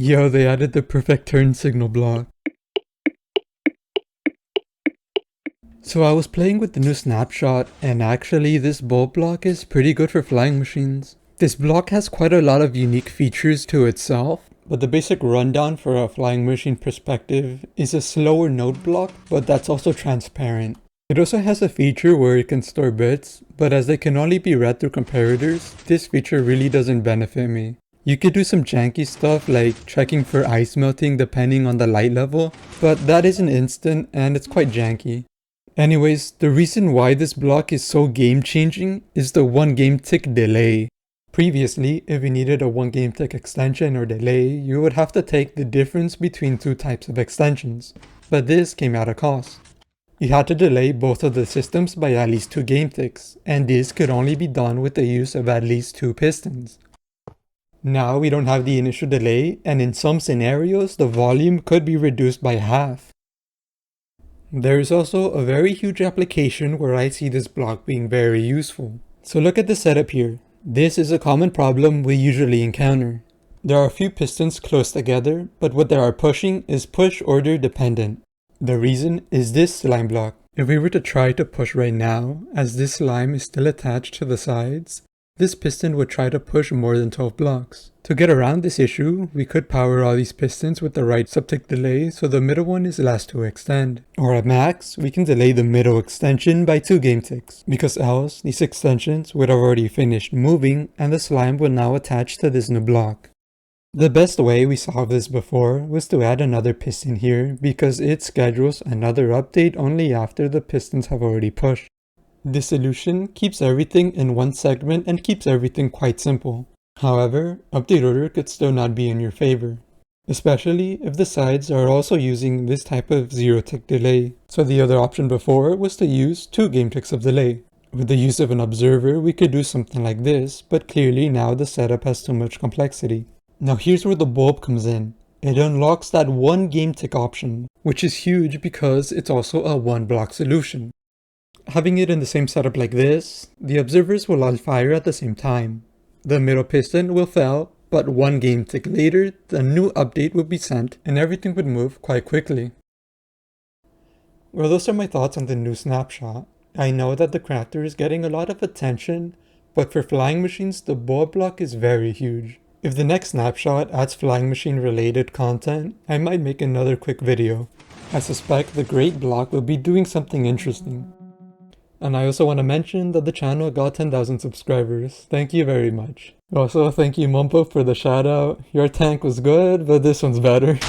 Yo, they added the perfect turn signal block. So I was playing with the new snapshot, and actually this bulb block is pretty good for flying machines. This block has quite a lot of unique features to itself, but the basic rundown for a flying machine perspective is a slower node block, but that's also transparent. It also has a feature where it can store bits, but as they can only be read through comparators, this feature really doesn't benefit me. You could do some janky stuff like checking for ice melting depending on the light level, but that isn't instant and it's quite janky. Anyways, the reason why this block is so game changing is the 1 game tick delay. Previously, if you needed a 1 game tick extension or delay, you would have to take the difference between 2 types of extensions, but this came at a cost. You had to delay both of the systems by at least 2 game ticks, and this could only be done with the use of at least 2 pistons. Now we don't have the initial delay, and in some scenarios the volume could be reduced by half. There is also a very huge application where I see this block being very useful. So look at the setup here. This is a common problem we usually encounter. There are a few pistons close together, but what they are pushing is push order dependent. The reason is this slime block. If we were to try to push right now, as this slime is still attached to the sides, this piston would try to push more than 12 blocks. To get around this issue, we could power all these pistons with the right subtick delay so the middle one is last to extend. Or at max, we can delay the middle extension by 2 game ticks, because else these extensions would have already finished moving and the slime would now attach to this new block. The best way we solved this before was to add another piston here because it schedules another update only after the pistons have already pushed. This solution keeps everything in one segment and keeps everything quite simple. However, update order could still not be in your favor, especially if the sides are also using this type of 0 tick delay. So the other option before was to use 2 game ticks of delay. With the use of an observer, we could do something like this, but clearly now the setup has too much complexity. Now here's where the bulb comes in. It unlocks that 1 game tick option, which is huge because it's also a 1 block solution. Having it in the same setup like this, the observers will all fire at the same time. The middle piston will fail, but 1 game tick later, the new update will be sent and everything would move quite quickly. Well, those are my thoughts on the new snapshot. I know that the crafter is getting a lot of attention, but for flying machines, the bulb block is very huge. If the next snapshot adds flying machine related content, I might make another quick video. I suspect the great block will be doing something interesting. And I also want to mention that the channel got 10,000 subscribers. Thank you very much. Also, thank you Mumpo for the shout out. Your tank was good, but this one's better.